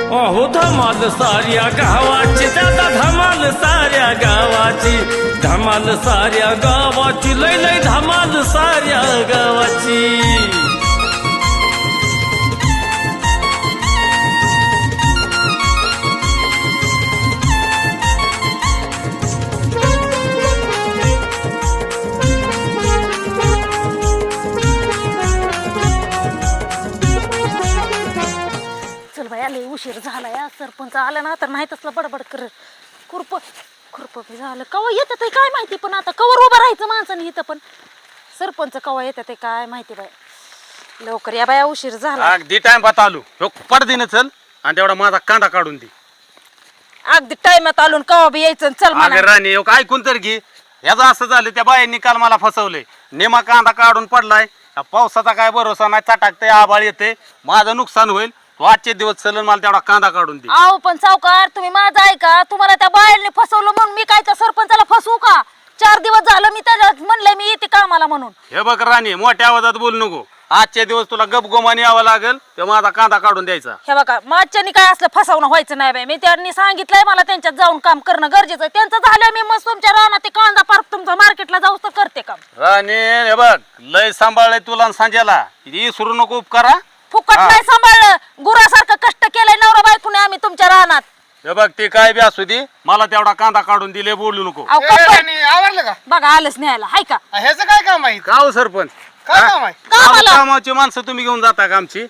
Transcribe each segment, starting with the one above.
अहो धमाल साऱ्या गावाची दादा धमाल साऱ्या गावाची धमाल साऱ्या गावाची लय लय धमाल साऱ्या गावाची उशीर झाला या सरपंच आला ना तर नाही तसलं बडबड कर खुरप झालं कवा येतं ते काय माहिती पण आता कवर उभं राहायचं माणसाने इथं पण सरपंच कवा येतं ते काय माहिती बाय लवकर या बाया उशीर झाला अगदी टाइम पाहता आलो हो पडदीनं चल आणि तेवढा माझा कांदा काढून दे अगदी टाइमात आलो कवा बी यायचं चल अगं राणी हो ऐकून तर घे याचं असं झालं त्या बायांनी काल मला फसवलंय नेमा कांदा काढून पडलाय पावसाचा काय भरोसा नाही चटाकते आबाळ येते माझं नुकसान होईल तू आजचे दिवस चलन मला तेवढा कांदा काढून दे आहो पण सावकार तुम्ही माझं ऐका तुम्हाला त्या बायांनी फसवलं म्हणून मी काय त्या सरपंचाला फसवू का 4 दिवस झालं मी त्याला म्हणलंय मी येते कामाला म्हणून हे बघ राणी मोठ्या आवाजात बोलू नको आजचे दिवस तुला गपगोमाने यावं लागेल ते माझा कांदा काढून द्यायचा हे बघा माझ्यानी काय असलं फसवणं व्हायचं नाही बाई मी त्यांनी सांगितलंय मला त्यांच्यात जाऊन काम करणं गरजेचं आहे त्यांचं झालं मी मस्त तुमच्या रानात ते कांदा पार्क तुमच्या मार्केटला जाऊ तर करते काम राणी हे बघ लय सांभाळलंय तुला सांजायला विसरू नको उपकारा फुकट नाही सांभाळलं गुरासारखं कष्ट केलंय नवरा बायकोने आम्ही तुमच्या रानात हे बघ ते काय बी असू दे मला तेवढा कांदा काढून दिले बोलू नको आवडलं का बघा आलंच न्यायला हाय का ह्याचं काय काम आहे का हो सरपंच काय काम आहे कामाला कामाची माणसं तुम्ही घेऊन जाता का आमची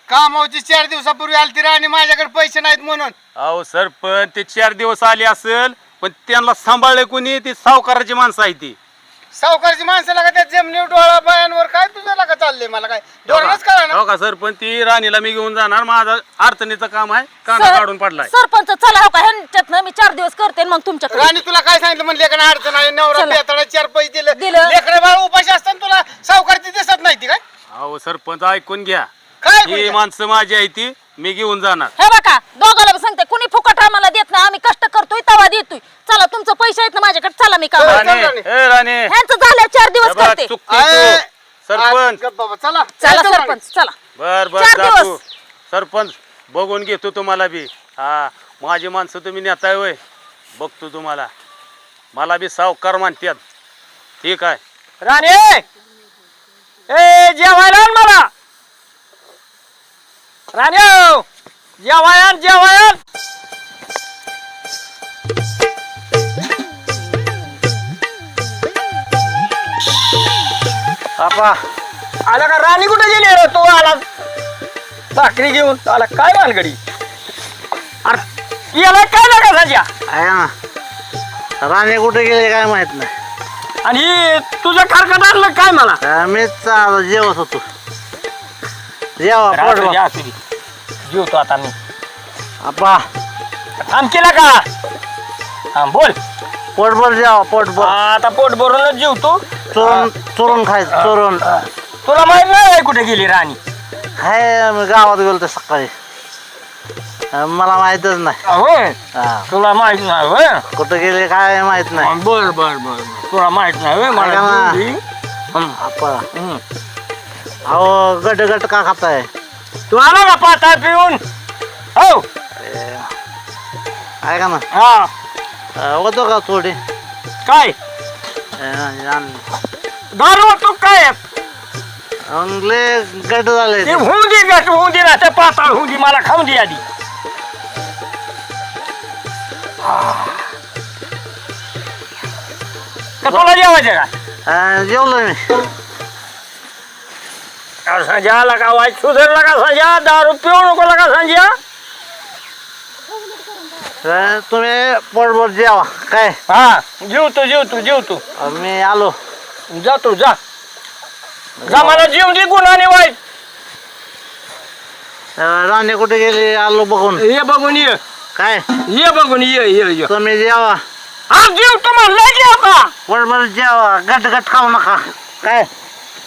कामावची 4 दिवसापूर्वी आली ती राणी माझ्याकडे पैसे नाहीत म्हणून अहो सरपंच ते 4 दिवस आले असेल पण त्यांना सांभाळले कोणी ती सावकाराची माणसं आहे ती सावकारची माणसं लागा त्या जमिनी डोळा बायांवर काय तुझं लागा चाललंय मला काय धोरणच कळा ना हो का सरपंच ती राणीला मी घेऊन जाणार माझं अडचणीचं काम आहे कांदा काढून पडलाय सरपंच चला हो का ह्यांच्यात मी 4 दिवस करते आणि मग तुमच्याकडे राणी तुला काय सांगितलं म्हणले का अडचण आहे नवरा चला. बेताळा 4 पैसे दिले दिलं. लेकडे बाळ उपाशी असताना तुला सावकारची दिसत नाही ती काय अहो सरपंच ऐकून घ्या काय ही बोलते? माणसं माझी आहे ती मी घेऊन जाणार हे बघा दोघाला बी सांगते कुणी फुकट आम्हाला देत नाही आम्ही कष्ट करतोय तवा देतोय चला तुमचं पैसे आहेत ना माझ्याकडे चला मी काम चल. राणी ए राणी ह्यांचं झालं 4 दिवस हे बघ, करते चुकती आहे. तू. सरपंच गप्प बाबा चला चला चल, सरपंच चला बर बर 4 जा दिवस. तू सरपंच बघून घेतो तुम्हाला बी हा माझी माणसं तुम्ही नेताय वय बघतो तुम्हाला मला बी सावकार मानतात ठीक आहे राणी ए जेवायला आण मला राणी जेवायला आपा आला का राणी कुठे गेली रे तू आला भाकरी घेऊन आला काय भानगडी अरे याला काय लागा साज्या आहे ना राणे कुठे गेले काय माहित नाही आणि हे तुझं कारखाना आणलं काय मला मीच जेवत होतो जेवा पोटभर. जेवतो आता मी आपा थांब केला का हा बोल पोटभर जेवा पोटभर आता पोट भरूनच जेवतो चोरून चोरून खायचं चोरून तुला माहित नाही कुठे गेली राणी हाय मी गावात गेलो होतो सकाळी मला माहितच नाही होय हा. तुला माहित नाही होय कुठे गेले काय माहित नाही बर बर बर तुला माहित नाही होय मला ऐका ना. जेवली. आपा हम्म. अहो गट गट का खाताय तू आला का पाता पिऊन हो ऐका ना हा होतो का थोडी काय दारू तू काय लय गट झाले ते होऊन दे गट होऊन दे ना ते पाताळ होऊन दे मला खाऊन दे आधी का तुला जेवायचं का जेवलो मी संजय आला का वाईट सुधारला का संजय दारू पिऊ नको का संजय तुम्ही पोटभर जेवा काय हा जेवतो जेवतो जेवतो मी आलो जातो जा जा मला जेवून दे गुन्हाने वाईट राणे कुठे गेली आलो बघून ये बघून ये काय ये बघून ये तुम्ही जेवा हा जेवतो म्हणलं की आता पोटभर जेवा गट गट खाऊ नका काय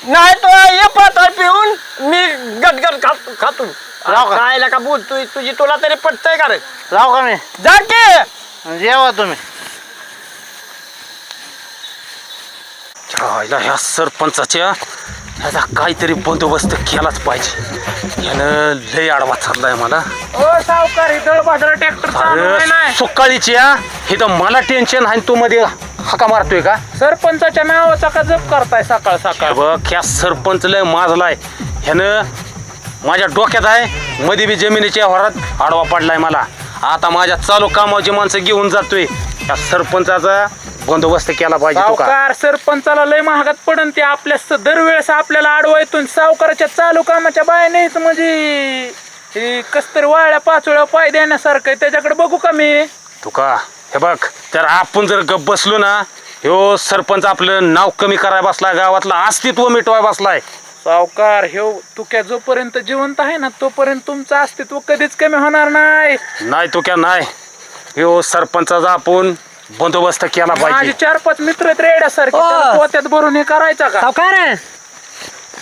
नाही तो ये पाताळ पिऊन मी गटगट खातो राव का? काय का बोलतोय तुझी तुला तरी पटतंय का रे राहू का मी जा की जेवा तुम्ही ह्या सरपंचाच्या ह्याचा काहीतरी बंदोबस्त केलाच पाहिजे यानं लय आडवा चाललाय मला. ओ सावकार ही दळबाजरा ट्रॅक्टर चालू नाही. सुकाळीची हे तर मला टेन्शन आहे. तू मध्ये हाका मारतोय का? सरपंचाच्या नावाचा का जप करताय सकाळ सकाळ? बघ ह्या सरपंच लय माजलाय. ह्यानं माझ्या डोक्यात आहे मध्ये बी जमिनीच्या व्यवहारात आडवा पडलाय मला. आता माझ्या चालू कामाची माणसं घेऊन जातोय. या सरपंचाचा बंदोबस्त केला पाहिजे. तू का सावकार सरपंचाला लय महागात पडन ते आपल्या दरवेळेस आपल्याला अडवायतून सावकाराच्या चालू कामाच्या बाया नाहीच म्हणजे कस्तरी वाळ्या पाचोळ्या पाय देण्यासारखं आहे. त्याच्याकडे बघू का मी? तू का हे बघ तर आपण जर गप बसलो ना ह्यो सरपंच आपलं नाव कमी करायला बसलाय. गावातलं अस्तित्व मिटवाय बसलाय. सावकार हे तुक्या जोपर्यंत जिवंत आहे ना तोपर्यंत तुमचं अस्तित्व कधीच कमी होणार नाही. नाही तू क्या नाही. ह्यो सरपंचाचा आपण बंदोबस्त केला माझे पाहिजे. 4-5 मित्र आहेत रेड्यासारखे. त्याला पोत्यात भरून हे करायचा का? सावकार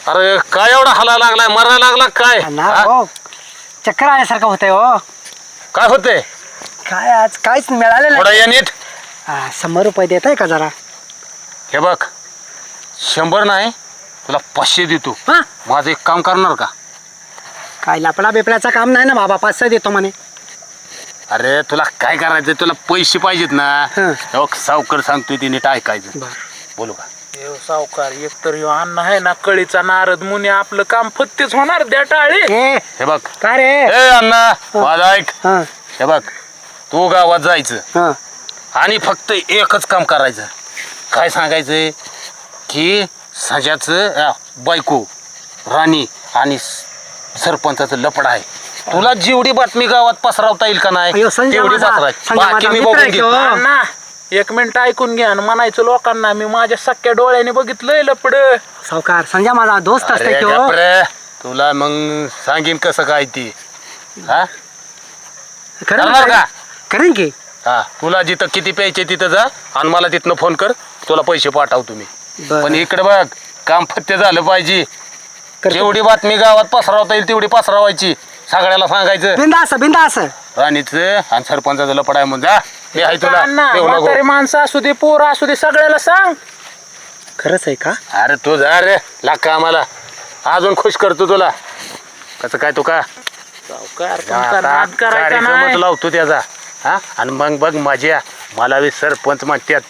अरे काय एवढा हाला लागलाय? मरायला लागला काय? हा? चक्कर आल्यासारखं होतंय हो. काय होतंय? काय आज काहीच मिळालं थोडा या नीट. 100 रुपये देत आहे का जरा? हे बघ 100 नाही तुला 500 देतो. हा माझं एक काम करणार का? काय लपडा बिपड्याचं काम नाही ना बाबा. 500 देतो म्हणे. अरे तुला काय करायचं? तुला पैसे पाहिजेत ना. हं. हे बघ सावकर सांगतोय ते नीट ऐकायचं. बोलू का? हे सावकार एकतर ह्यो अण्णा आहे ना कळीचा नारद मुनी आपलं काम फत्तेच होणार द्या टाळी. हे बघ काय रे? ए अण्णा माझं ऐक. हा हे बघ तू गावात जायचं हा आणि फक्त एकच काम करायचं. काय सांगायचंय की सजाचं बायको राणी आणि सरपंचाचं लफड आहे. तुला जेवढी बातमी गावात पसरवता येईल का नाही अय्यो, संजय तेवढी माझा- पसरायची. संजय बाकी माझा मी मित्र बघून आहे घेतो. तो. अण्णा 1 मिनिट ऐकून घ्या आणि म्हणायचं लोकांना मी माझ्या सख्या डोळ्याने बघितलंय लपड. सावकार संजय माझा दोस्त असते अरे की हो. गप्प रे. तुला मग सांगीन कसं काय ती. हा करणार का? करेन की. हा तुला जिथं किती प्यायचे तिथं जा आणि मला तिथनं फोन कर. तुला पैसे पाठवतो मी. बरं. पण इकडे बघ काम फत्ते झालं पाहिजे. करतो. जेवढी बातमी गावात पसरवता येईल तेवढी पसरवायची. सगळ्याला सांगायचं बिंदास राणीचं आणि सरपंचाचं लपड आहे म्हणून जा. हे आहे तुला अण्णा येऊ नको. म्हातारी माणसं असू दे पोर असू दे सगळ्याला सांग. खरंच आहे का? अरे तू जा रे लाग आम्हाला अजून खुश करतो तुला. कसं काय तू का सावकार तुमचा नाद करायचा नाही. लावतो त्याचा. हा आणि मग बघ माझ्या मला बी सरपंच म्हणतात.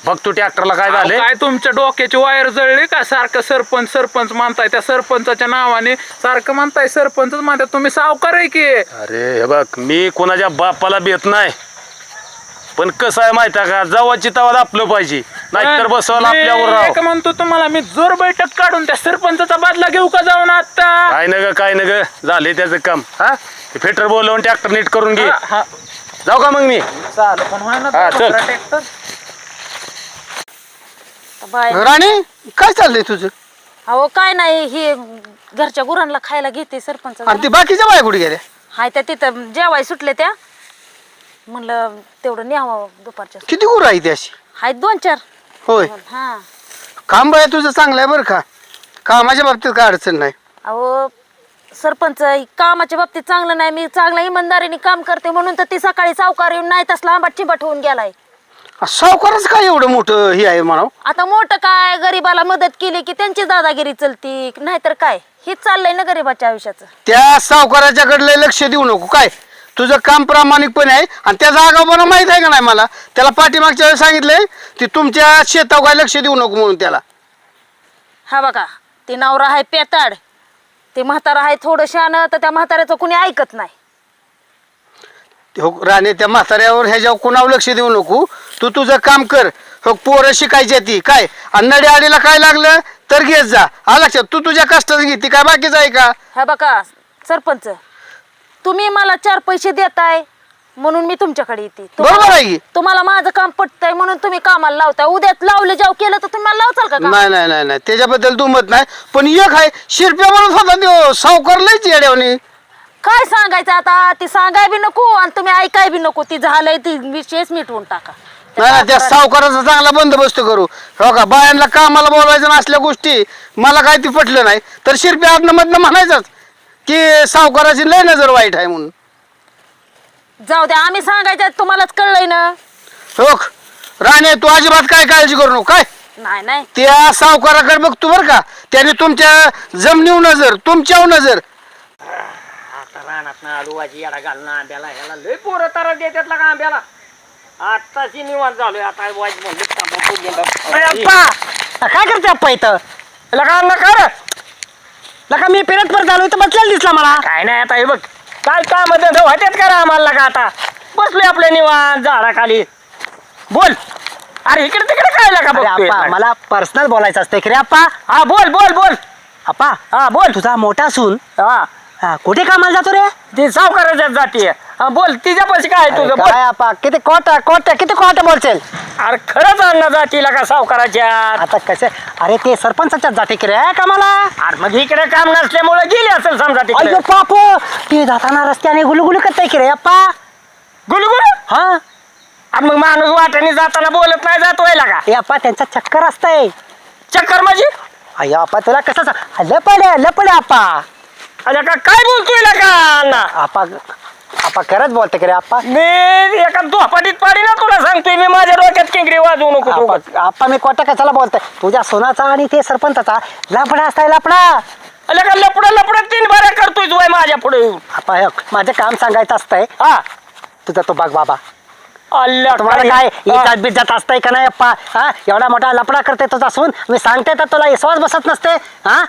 बघ तू ट्रॅक्टरला काय झाले? काय तुमच्या डोक्याची वायर जळली का? सारखं सरपंच सरपंच म्हणताय. त्या सरपंचाच्या नावाने सारखं म्हणताय सरपंचच म्हणताय. तुम्ही सावकार आहे की? अरे हे बघ मी कोणाच्या बापाला बेत नाही. पण कसं आहे माहिती आहे का जवाची तवा आपलं पाहिजे नाहीतर बसवायला आपल्यावर मी राव. एक म्हणतो तुम्हाला मी जोर बैठक काढून त्या सरपंचाचा बदला घेऊ का जाऊन आता? काय न ग झाले त्याचं काम. हा ते फिटर बोलवून ट्रॅक्टर नीट करून घे. हा, जाऊ का मग मी? चालू पण व्हाय ना हा, तो चल. ट्रॅक्टर. बाय. राणी काय चाललंय तुझं? अहो काय नाही हे घरच्या गुरांना खायला घेते सरपंच. आणि ती बाकीच्या बाया कुठे गेल्या? हाय त्या तिथं जेवाय सुटले त्या. म्हणलं तेवढं न्यावं दुपारच्या. किती गुरं आहे ती अशी? आहेत 2-4. होय हा काम बाया तुझं चांगलं आहे बरं का. कामाच्या बाबतीत काय अडचण नाही. अहो सरपंच कामाच्या बाबतीत चांगलं नाही. मी चांगल्या इमानदारीने काम करते म्हणून तर ती सकाळी सावकार येऊन नाही तसला आंबाट चिंबाट होऊन गेलाय. सावकारच काय एवढं मोठं हे आहे म्हणावं. आता मोठं काय गरीबाला मदत केली की त्यांची दादागिरी चलती नाहीतर काय. हेच चाललंय ना गरीबाच्या आयुष्याचं. त्या सावकाराच्याकडे लक्ष देऊ नको. काय तुझं काम प्रामाणिकपणे आहे आणि त्याचा आगाऊपणा माहित आहे का नाही मला. त्याला पाठीमागच्या वेळेस सांगितलंय की तुमच्या शेतावर काय लक्ष देऊ नको म्हणून त्याला. हा बघा ते नवरा आहे पेताड. ते म्हातारा आहे थोडं शान तर त्या म्हाताऱ्याचं कुणी ऐकत नाही. हो राणे त्या म्हाताऱ्यावर ह्याच्यावर कुणावर लक्ष देऊ नको. तू तुझं काम कर. हो पोरं शिकायची ती काय आणि नडी आडीला काय लागलं तर घेत जा. हा लक्षात. तू तुझ्या कष्टाचं घे. ती काय बाकीच आहे का? हा बघा सरपंच तुम्ही मला 4 पैसे देताय म्हणून मी तुमच्याकडे येते. बरोबर आहे की? तुम्हाला माझं काम पटतंय म्हणून तुम्ही कामाला लावताय. उद्या लावले जाऊ केलं तर तुम्ही मला लावचाल का काम? नाही त्याच्याबद्दल दुमत नाही. पण एक आहे शिरप्या म्हणून होता तो सावकार लयच येड्यावानी. काय सांगायचं आता. ती सांगाय बी नको आणि तुम्ही ऐकाय बी नको. ती झालंय ती विषयच मिटवून टाका. नाही त्या सावकाराचा चांगला बंदोबस्त करू. हो का बायांना कामाला बोलवायचं नसल्या गोष्टी मला काय ती पटलं नाही तर शिरप्या आतनं मधनं म्हणायचंच की सावकाराची लय नजर वाईट आहे म्हणून. जाऊ द्या आम्ही सांगायचं तुम्हालाच कळलंय ना. हो राणे तू अजिबात काय काळजी करू नको. काय नाही त्या सावकाराकडे बघतो बरं का. त्याने तुमच्या जमिनीवर नजर तुमच्यावर नजर आलूवाची याला घालून आंब्याला ह्याला लय पोरं तारा देतात का आंब्याला. आत्ताची निवांत झालोय आता वाईट म्हणले. काय करते आप्पा इथं लका नका लका मी परत परत आलो इथं बसलेला दिसला मला. काय नाही आता हे बघ काय काम धंदा होत्यात करा आम्हाला का आता बसलोय आपल्या निवांत झाडाखाली. बोल अरे इकडे तिकडे काय लका अरे बघतोय? आप्पा मला पर्सनल बोलायचं असतं की रे आप्पा. हा बोल बोल बोल. आप्पा हा बोल. तुझा मोठा सून हा कुठे कामाला जातो रे? ती सावकाराच्या जातीय. हा बोल तिच्या पैसे काय आहे तुझं बोल. काय आप्पा किती किती खोट बोलचेल. अरे खरंच अन्न जातीला का सावकाराच्या. आता कसे अरे ते सरपंचाच्या जाते की रे कामाला. अरे मग इकडे काम नसल्यामुळे गेली असेल समजा तिकडे. अय्यो बाप ते जाताना रस्त्याने गुलगुली करताय की रे आप्पा. गुलगुल. हा अरे मग माणूस वाट्याने जाताना बोलत नाही जात व्हायला का. हे आप्पा त्यांचा चक्कर असतंय. चक्कर माझी. अय्यो आप्पा तुला कसं लपडे आप्पा. अरे का काय बोलतोय ना का अण्णा. आप्पा आप्पा खरंच बोलते की रे आप्पा. मी एका दोपाटीत पाडी ना तुला सांगतोय मी माझ्या डोक्यात किंगरी वाजवू नको तू. आप्पा आप्पा मी कोटा कशाला बोलतोय तुझ्या सोनाचा आणि ते सरपंचाचा लफडा असताय लफडा. अरे का लपडं 3 बाऱ्या करतोय तू माझ्या पुढे. आप्पा हे माझं काम सांगायचं असतंय. हा तुझा तो बघ बाबा अल्ला तुम्हाला काय इज्जत बिज्जत असतंय का नाही अप्पा. हा एवढा मोठा लफडा करते तुझा सून मी सांगते तर तुला विश्वास बसत नसते. हा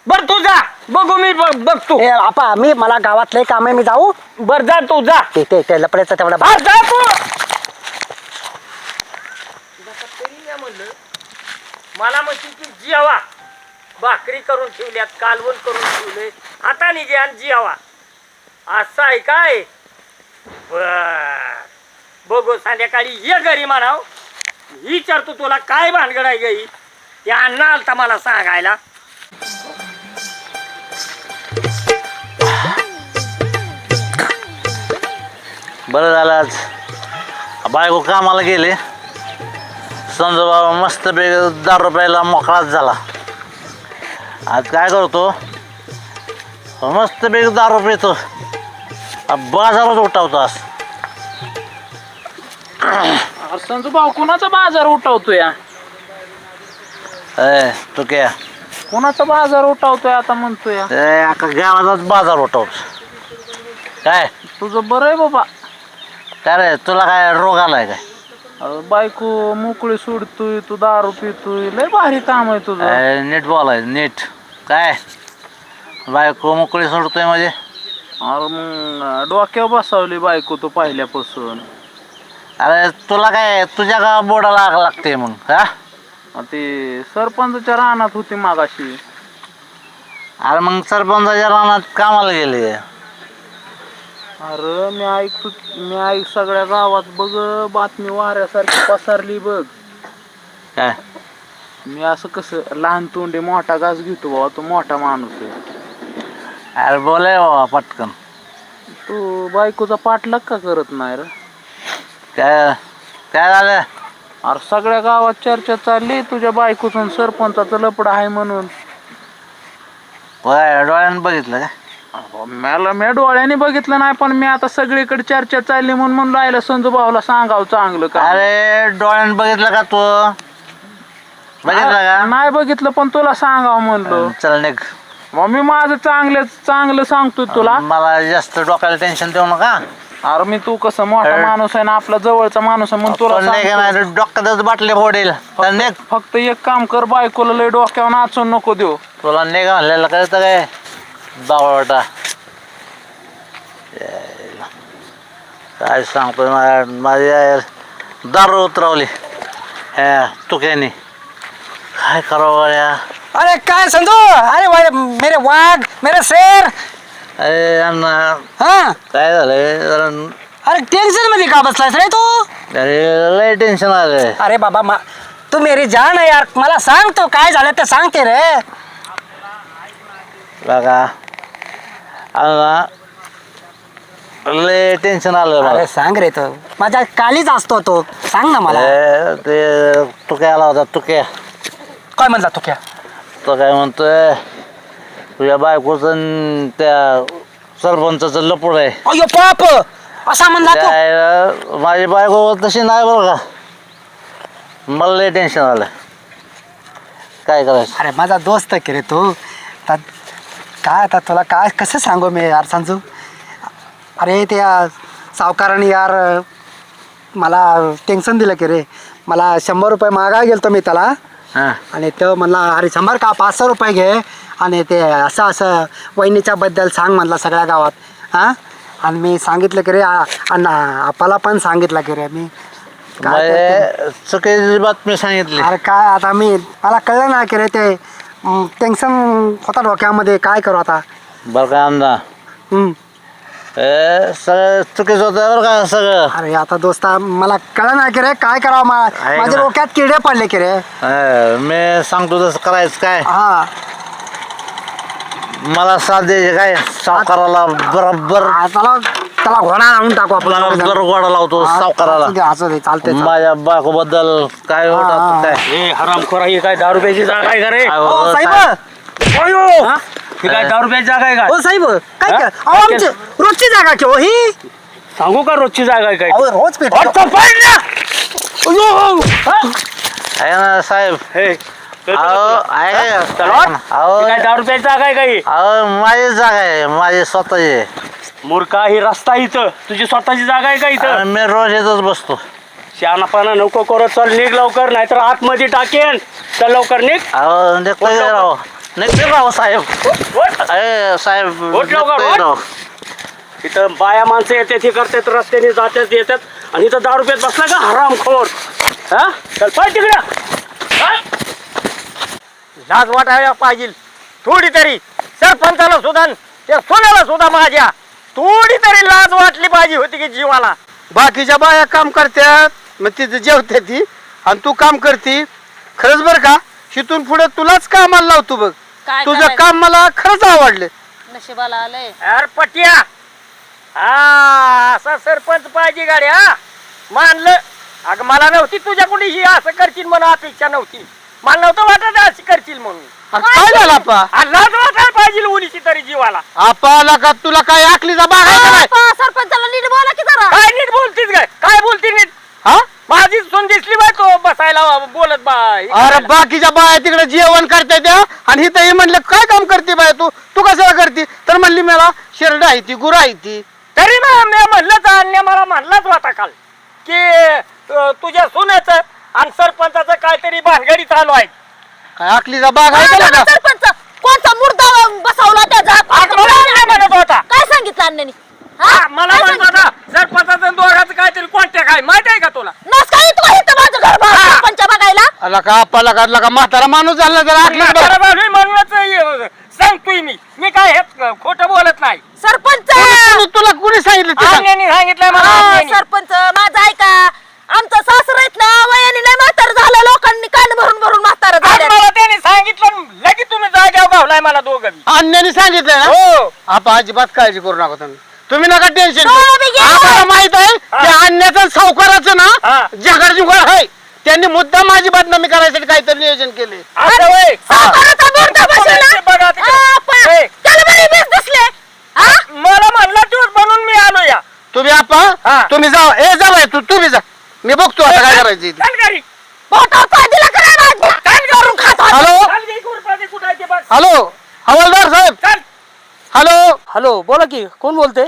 बर तू जा बघू मी बघ तू. ए आप्पा मी मला गावातले काम आहे मी जाऊ. बर जा तू जा. ते लफड्याचा तेवढा हा जा तू. मला म्हणते की जियावा भाकरी करून ठेवल्यात कालवण करून ठेवले आता निघे आणि जियावा असं आहे काय. बर बघू संध्याकाळी ये घरी म्हणाव विचारतो तुला काय भानगड आहे गई. त्या अण्णा आलता मला सांगायला. बरं झालं आज बायको कामाला गेले. समजा बाबा मस्त पैकी 10 रुपयाला मोकळाच झाला. आज काय करतो मस्त पैकी 10 रुपये तो बाजारात उठावतो आज. संजू भाऊ कुणाचा बाजार उठवतोय? तू काय कुणाचा बाजार उठवतोय आता म्हणतोय? अख्खा गावाचाच बाजार उठवतो. काय तुझं बरं आहे बाबा. काय रे तुला काय रोग आलाय काय? बायको मोकळी सोडतोय तू दारू पितोय लय भारी काम आहे तुझं. नीट बोलाय नीट. काय बायको मोकळी सोडतोय म्हणजे? अरे मग डोक्यावर बसावली बायको तू पहिल्यापासून. अरे तुला काय तुझ्या का बोर्डाला आग लागते मग? हा ते सरपंचच्या रानात होती मागाशी. अरे मग सरपंचाच्या रानात कामाला गेले. अरे मी सगळ्या गावात बघ बातमी वाऱ्यासारखी पसरली बघ. काय मी असं कसं लहान तोंडे मोठा घास घेतो बाबा तू मोठा माणूस आहे. अरे बोलाय बाबा पटकन. तू बायकोचा पाठलाग का करत नाही रे? काय काय झालं? अरे सगळ्या गावात चर्चा चालली तुझ्या बायकोचं सरपंचाचं लपड आहे म्हणून. डोळ्यानं बघितलं का? मी डोळ्याने बघितलं नाही पण मी आता सगळीकडे चर्चा चालली म्हणून राहिलं संजू भाऊला सांगावं चांगलं का. अरे डोळ्यानं बघितलं का तू? बघितलं का? नाही बघितलं पण तुला सांगावं म्हणलं. चल निघ. मग मी माझं चांगलं सांगतोय तुला. मला जास्त डोक्याला टेन्शन देऊ नका. अरे मी तू कसं मोठा माणूस आहे ना आपला जवळचा माणूस आहे म्हणून तुला सांगतोय. डोक्यातच बाटले फोडेल. चल निघ. फक्त एक काम कर बायकोला लय डोक्यावर नाचून नको देऊ. तुला निघ म्हणलेलं कळतं काय? बावळटा काय सांगतो माझ्या दारू उतरवली तुक्यानी. काय करावं या? अरे काय संजू अरे मेरे वाघ मेरे शेर. अरे अण्णा हा काय झालंय जरा. अरे टेन्शन मध्ये का बसलायस रे तू? अरे लय टेन्शन आलंय. अरे बाबा तू मेरी जान आहे यार मला सांग तो काय झालं ते सांगते रे. बघा अण्णा लय टेन्शन आलं मला. अरे सांग रे तो माझ्या कालीच असतो तो सांग ना मला. ते तुक्या आला होता. तुक्या काय म्हणला तू क्या? तो काय म्हणतोय तुझ्या बायकोचं त्या सरपंचाचं लपूड आहे. अयो पाप असा म्हणला तू? काय माझी बायको तशी नाही बरं का. मला लय टेन्शन आलं. काय करायचं? अरे माझा दोस्त की रे तू काय आता तुला काय कसं सांगू मी यार संजू. अरे त्या सावकाराने यार मला टेन्शन दिलं की रे. मला 100 रुपये मागा गेलतो मी त्याला हा. आणि तो म्हणला अरे 100 का 500 रुपये घे आणि ते असं वहिनीच्या बद्दल सांग म्हणला सगळ्या गावात. हां आणि मी सांगितलं की रे आपाला पण सांगितलं की रे मी काय ते- चुकीची बातमी सांगितली. अरे काय आता मला कळलं ना की रे ते टेन्शन होता डोक्यामध्ये काय करू आता. बरं का आमदा हम्म. सगळं चुकीचं होतं बरं का सगळं. अरे आता दोस्ता मला कळलं ना की रे काय करावं माझ्या ना. डोक्यात किडे पडले की रे. मी सांगतो तसं करायचं काय. हा मला साथ द्यायचे काय सावकाराला बरोबर त्याला घोडा आणून टाकू आपण. बरोबर गोडा लावतो सावकाराला. असं दे चालते. माझ्या बायको बद्दल काय होत काय. ए हरामखोरा ही काय 10 रुपयाची जागा आहे का रे? अहो, साहेब अयो! ही काय 10 रुपयाची जागा आहे का? हो साहेब काय हा? अहो आमची रोजची जागा की हो ही. सांगू का रोजची जागा आहे काय? अहो रोज पेट आता पाहिलं ना! अयो! हा? आहे ना साहेब. हे, अहो आहे चला. अहो ही काय 10 रुपयाची जागा आहे काही? अहो माझी जागा आहे माझी स्वतःची. मूर्खा ही रस्ता इथं तुझी स्वतःची जागा आहे का इथं? मी रोज येतच बसतो. शहाणापणा नको करत चल निघ लवकर नाहीतर आतमध्ये टाकेन. चल लवकर निघ. अहो निघतोय राव निघतोय राव साहेब. उठ. अरे साहेब उठ लवकर, निघतोय उठ. राव. इथं बाया माणसं येतात हे करतात रस्त्याने जातात येतात आणि इथं 10 रुपयात बसला का हरामखोर. हा चल पाय तिकडं. हा? लाज वाटायला पाहिजे थोडी तरी सरपंचाला सुद्धा त्या सोन्याला सुद्धा माझ्या थोडी तरी लाज वाटली पाहिजे होती की जीवाला. बाकीच्या बाया काम करतात मग तिथं जेवते ती आणि तू काम करती. खरंच बरं का शिथून पुढे तुलाच कामाला लावतो बघ. काय तुझं करायचं? काम मला खरंच आवडले. नशिबाला आलंय. यार पटिया हा असा सरपंच पाहिजे गाड्या मानलं. अगं मला नव्हती तुझ्याकडे ही असं करतील म्हणून अपेक्षा नव्हती. मला नव्हतं वाटत अशी करतील म्हणून. अरे काय झालं आपा लाज वाटायला पाहिजे उलीची तरी जीवाला. आपाला का तुला काय आखलीचा बाग आहे का नाही? सरपंचाला नीट बोला की जरा. काय नीट बोलतीस काय काय बोलती नीट? हा माझी सून दिसली बाय तो बसायला बोलत बाय. अरे बाकीच्या बाया तिकडे जेवण करते त्या आणि इथं हे म्हणलं काय काम करते बाय तू तू कशाला करते तर म्हणली मला शेरड आहे ती गुरं आहे ती. तरी मी म्हणलंच अन्य मला म्हणलाच होता काल की तुझ्या सुनेचं आणि सरपंचाचं काहीतरी भानगडी चालू आहे. काय आखलीचा बाग आहे का ना? सरपंच कोणता मुर्दा बसवला त्याचा आज मला नाही म्हणत होता. काय सांगितलं अण्णांनी? हा, मला म्हणत होता सरपंचाचं दोघांचं काहीतरी कॉन्टॅक्ट आहे माहिती आहे का तुला? नसकाही तू इथं माझं घर सरपंच बघायला. आला का आपाला का म्हातारा माणूस झाला जरा आखलीच बघ. म्हणूनच सांगतोय मी काय हे खोटं बोलत नाही. सरपंच तुला कुणी सांगितलं ते सांग. अन्यानी सांगितलंय मला हा, अन्यानी. सरपंच माझं ऐका. आमचं सासर आहेत ना वयाने नाही म्हातार झालं लोकांनी कान भरून भरून म्हातार आज झालं. मला त्याने सांगितलं लगेच तुम्ही जाग्यावर गावलाय मला दोघं बी. अन्यानी सांगितलं ना हो आपा अजिबात काळजी करू नका तुम्ही नका टेन्शन हो, मी गेलो. आम्हाला माहित आहे त्या अन्याचं सावकाराचं ना हा. जगाड जुगाड आहे. त्यांनी मुद्दा माझी बदनामी करायसाठी काहीतरी नियोजन केले. असं होय. सावकाराचा मुर्दा बसवला. बघा तिकडे. हा, पण हे. त्याला बरे वीज दिसले. हा? मला म्हणला तूच म्हणून मी आलो या. तुम्ही आपा हा. तुम्ही जा जा बाई तुम्ही जा मी बघतो आता काय करायचं इथे. चल घरी. बोटावर पाय दिला का नाही माझ्या? कान करून खात होता. हॅलो चल घे, कुठं कुठं आहे ते बघ. हॅलो हवालदार साहेब चल. हॅलो हॅलो बोला की कोण बोलतोय?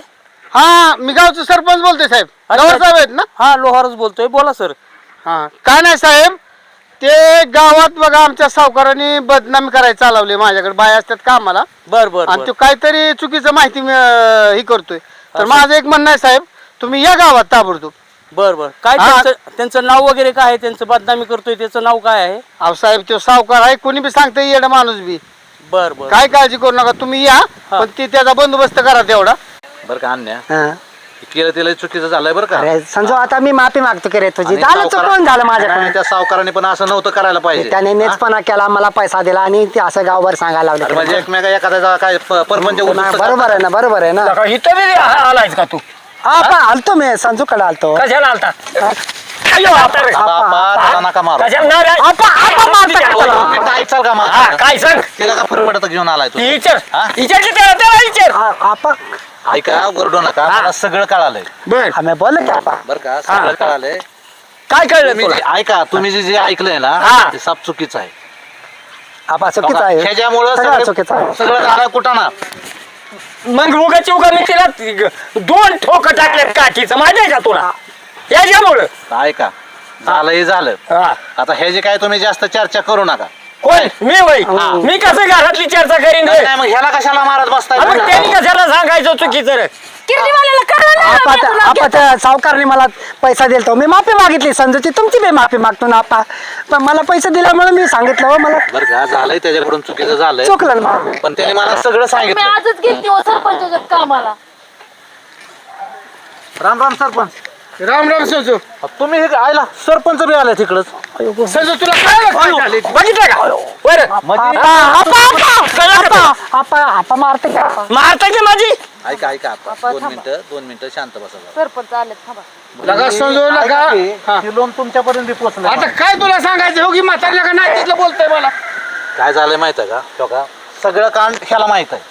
हा मी गावचं सरपंच बोलतोय साहेब गवर साहेब आहेत ना? हा लोहारच बोलतोय बोला सर. हा काय नाही साहेब ते गावात बघा आमच्या सावकारांनी बदनामी करायला चालवली माझ्याकडे बाया असतात कामाला बर बर आणि तो काहीतरी चुकीचं माहिती ही करतोय तर माझं एक म्हणणं आहे साहेब तुम्ही या गावात ताबडतोब. बर बर काय हा. त्यांचं नाव वगैरे काय आहे? त्यांचं बदनामी करतोय त्याचं नाव काय आहे? अहो साहेब तो सावकार आहे कोणी बी सांगते येडा माणूस बी. बर बर काय काळजी करू नका तुम्ही या पण ती त्याचा बंदोबस्त करा तेवढा. बरं का अन्या हा. केलं तिला चुकीचं झालंय बरं का. अरे संजू आता मी माफी मागतो की रे तुझी आणि झालं सावकारा- चुकून झालं नाही, माझ्याकडून. त्या सावकाराने पण असं नव्हतं करायला पाहिजे. त्याने नेचपणा केला मला पैसा दिला आणि ते असं गावभर सांगायला अरे म्हणजे लावलं. एकमेका एखाद्याचा काय परपंच उद्ध्वस्त बरोबर आहे ना बरोबर आहे ना. नका, इथं बी आलायस का तू? आपण आलतो मी संजूकडे आलतो. कशाला आलता? अयो, आता रे. बापा त्याला नका मारू. कशाला नाही रे? आपण मारता का त्याला? ऐकाल का हा, मला? काय सांग तिला का फरक पडत घेऊन आलाय तू? विचार हा? विचार की त्याला विचार. आपण ऐका ओरडू नका मला सगळं कळालंय बर आम्ही बोल की आपण बरं का सगळं कळालंय. काय कळलं तुम्ही तुला? जे- ऐका तुम्ही जे ऐकलंय ना हा. ते साप चुकीचं आहे. आपण चुकीचं आहे ह्याच्यामुळं सगळं चुकीचं आहे. सगळं झालं कुठं ना मग उगाची उगा मी तिला 2 ठोकं टाकल्यात काठीचं माहिती आहे का तुला याच्यामुळं ऐका झालं हे झालं हा. आता हे जे काय तुम्ही जास्त चर्चा करू नका कोण मी वय मी कसं घरातली चर्चा करीन रे? नाही, मग ह्याला कशाला मारत बसताय मग त्यांनी कशाला सांगायचं चुकीचं रे? किर्डीवाल्याला कळलं नाही ना मी तुला घेतो. आपण सावकारने मला पैसा दिलतो मी माफी मागितली संजूची तुमची बी माफी मागतो ना आपा पण मला पैसे दिल्यामुळे मी सांगितलं हो मला बरं का झालंय त्याच्याकडून चुकीचं झालंय चुकलं ना मला. पण त्याने मला सगळं मी सांगितलं आजच गेलती हो सरपंचाच्या कामाला. राम राम सरपंच राम राम संजू. तुम्ही हे आयला सरपंच बी आले तिकडच संजू तुला काय झाले बघितलं का बरं आपा मारते का आपा? मारताची माझी ऐका ऐका आता 2 मिनिटं शांत बसा जरा. सरपंच आलेत थांबा. लगा संजू ऐका लगा की, हा. हे लोन तुमच्यापर्यंत बी पोहोचलं आता काय तुला सांगायचं हो की म्हातारला का नाही तिथलं बोलतोय मला. काय झालंय माहित आहे का हो का सगळं कांड ह्याला माहित आहे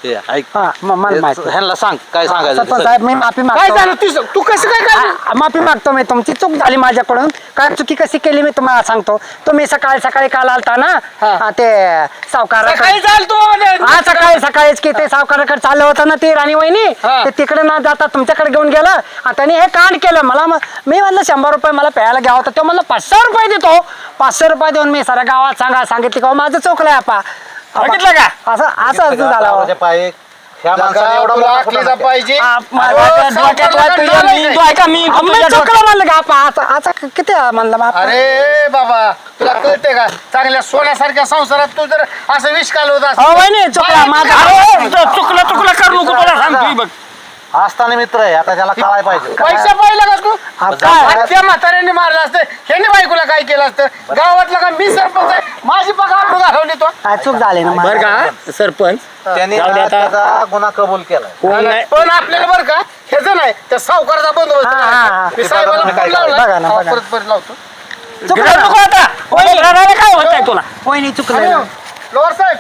हे ऐक हा, मला माहिती आहे. ह्यांना सांग काय सांगायचं सरपंच ते. साहेब मी माफी काय मागतो झालं तू कसं काय माफी मागतो मी तुमची चूक झाली माझ्याकडून काय चुकी कशी केली मी तुम्हाला सांगतो तुम्ही सकाळी काल आलता ना ते सावकार काय झालं तू हा सकाळीच की ते सावकाराकडे चाललं होतं ना ती राणी वहिनी हा. ते तिकडे ना जाता तुमच्याकडे घेऊन गेलं आणि त्यांनी हे कांड केलं मला मी म्हणलं 100 रुपये मला प्यायला घ्यावं होतं ते म्हणलं 500 रुपये देतो 500 रुपये देऊन मी साऱ्या गावात सांगितलं का हो, माझं चुकलंय आपा बघितलं का असं झालं हो. गावाच्या पाय ह्या माणसाने एवढा तुला मोठा आखलीचा खोटा नाही पाहिजे चुकलं म्हणलं का आपा असं किती म्हणलं मग आपा? अरे बाबा तुला कळते का चांगल्या सोन्यासारख्या संसारात तू जर असं विष घालवत हो वहिनी चुकला माझा चुकलं करू नको तुला सांगतोय बघ असताना मित्र आहे आता त्याला कळायला पाहिजे पैसा पाहिला का तू काय? त्या म्हाताऱ्याने मारलं असतं ह्याने बायकोला काय केलं असतं गावातला का मी सरपंच आहे माझी पगार घालवली तो चूक झाली ना बर माझी. का सरपंच त्यांनी जाऊ दे आता. त्याचा गुन्हा कबूल केलाय कोण नाही पण आपल्याला बरं का ह्याचं नाही त्या सावकाराचा बंदोबस्त हा, हा, हा. मी साहेबाला बघा फोन ना, लावला बघा ना, हा, बघा. परत लावतो चुकलं घरात नको आता वहिनी, घराला काय होत आहे तुला वहिनी चुकलं हॅलो लोअर साहेब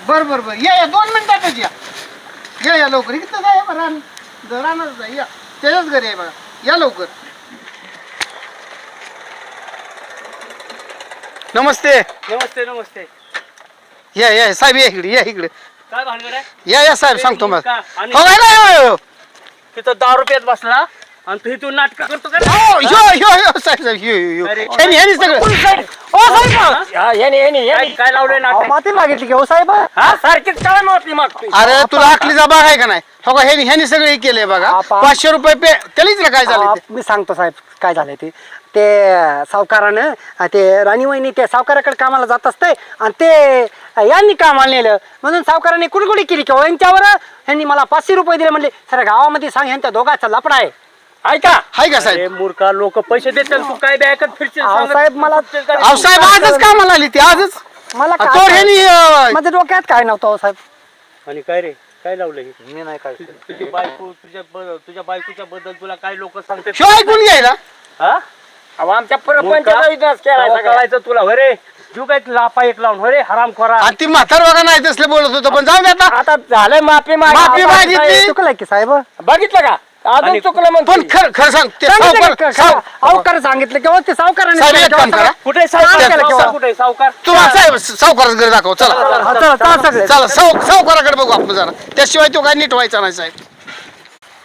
बर या 2 मिनिटातच या लवकर इथं जा राहणार जा या त्याच्याच घरी आहे बघा या लवकर नमस्ते नमस्ते या साहेब या इकडे काय भानगड आहे या साहेब सांगतो मग का? आणि हो हो तिथं 10 रुपयात बसला आणि तू इथून नाटक करतो का साहेब ह्यानी सगळं ओ साहेब काय लावलंय नाटक माफी मागितली की हो साहेब हा सारखीच काय माफी मागतोय अरे तुला आखलीचा बाग आहे का नाही हो का ह्यानी सगळे केलंय बघा आपा. 500 रुपये पे त्याला काय झालं ते? मी सांगतो साहेब काय झालंय ते सावकारानं ते राणी वहिनी ते सावकाराकडे कामाला जात असते आणि ते यांनी कामाला नेलं म्हणून सावकाराने कुडकुडी केली की यांच्यावर यांनी मला 500 रुपये दिले म्हणले सर गावामध्ये सांग यांच्या दोघांचा लफडा आहे ऐका हाय का साहेब अरे मूर्खा लोक पैसे देतात तू काय बॅकत फिरशील अहो, सांगत साहेब, मला- अहो साहेब आजच कामाला आली ती आजच मला तो ह्यानी माझ्या डोक्यात काय नव्हतं हो साहेब आणि काय रे काय लावलं हे मी नाही काय तुझी बायको तुझ्या बायकोच्या बद्दल तुला काय लोक सांगतात शिव ऐकून घ्यायला हा अहो आमच्या परपंचाचा विकास केलाय कळायचं तुला होरे तू काय लापा एक लावून होरे हराम खोरा आणि ती म्हातार बघा नाही तसले बोलत होतं पण जाऊ दे आता आता झालंय माफी माफी मागितली. चुकलंय की साहेब बघितलं का अजून चुकलं म्हणतो पण खरं सांग ते सांगितलं सावकार- सावकार सांगितलं की हो ते सावकाराने साहेब, एक काम करा. कुठे सावकार कुठे सावकार तुम्हाला साहेब सावकारच घरी दाखव चला हा, चला सगळे चला सावकाराकडे बघू आपण जरा त्याशिवाय तो काय नीट व्हायचा नाही साहेब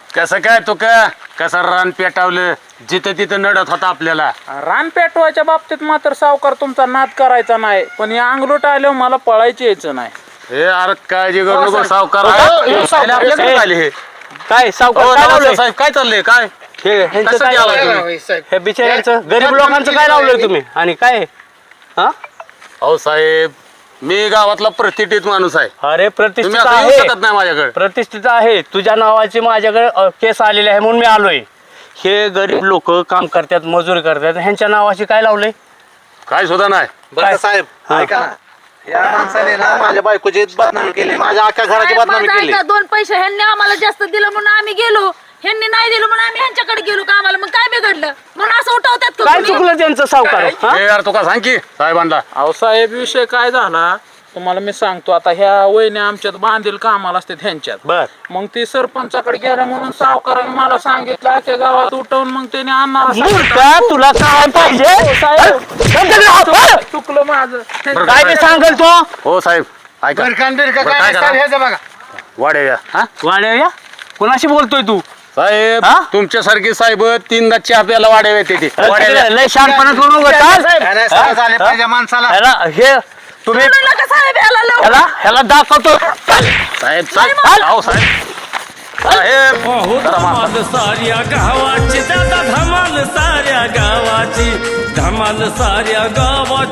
कसं काय तो का कसं रान पेटावलं जिथं तिथं नडत होता आपल्याला रान पेटवायच्या बाबतीत मात्र सावकार तुमचा नाद करायचा नाही पण या अंगलोट आल्यावर मला पळायची यायचं नाही हे अरे काळजी करू नको सावकार आपल्याकडे आले हे काय सावकार काय लावलंय साहेब काय चाललंय काय ह्यांचं कसं काय केलं लावलंय? तुम्ही? हे बिचाऱ्यांचं गरीब लोकांचं काय लावलंय तुम्ही आणि काय हा अहो साहेब मी गावातला प्रतिष्ठित माणूस आहे अरे तुम्ही प्रतिष्ठित आता येऊ आहे शकत नाही माझ्याकडे प्रतिष्ठित आहे तुझ्या नावाची माझ्याकडे केस आलेले आहे म्हणून मी आलोय हे गरीब लोक काम करतात मजुरी करतात ह्यांच्या नावाची काय लावलंय काय सुद्धा नाही बरं का साहेब ऐका ना या माणसाने ना माझ्या बायकोची बदनामी केली माझ्या अख्ख्या घराची बदनामी माझं केली ऐका, 2 पैसे ह्यांनी आम्हाला जास्त दिलं म्हणून आम्ही गेलो ह्यांनी नाही दिलं म्हणून आम्ही ह्यांच्याकडे गेलो का आम्हाला मग काय बिघडलं म्हणून असं उठवतात का काय तुम्ही? चुकलं त्यांचं सावकार हा? हे यार तुका सांग की साहेबांना अहो साहेब विषय काय झाला तुम्हाला मी सांगतो आता ह्या वहिनी आमच्यात बांधील कामाला असते ह्यांच्यात बर मग ती सरपंचाकडे गेल्या म्हणून सावकाराने मला सांगितलं अख्ख्या गावात उठवून मग त्याने मूर्खा, तुला काय पाहिजे चुकलं माझं बरं, काय ते सांगेल तो हो साहेब ऐका बरकान बिरका बरं, काय काय नसतं, करा? ह्याचं बघा वाड्या हा वाड्या कोणाशी बोलतोय तू साहेब हा? तुमच्यासारखी साहेब 3दा चहा प्यायला वाड्या येते ते लय शानपणा करू नका चाल. अरे, सगळं झालं पाहिजे माणसाला ह्याला हे तुम्ही सोडू नका साहेब याला लवकर. ह्याला दाखवतो साहेब साहेब अहो साहेब साहेब अहो धमाल साऱ्या गावाची दादा धमाल साऱ्या गावाची धमाल साऱ्या गावाची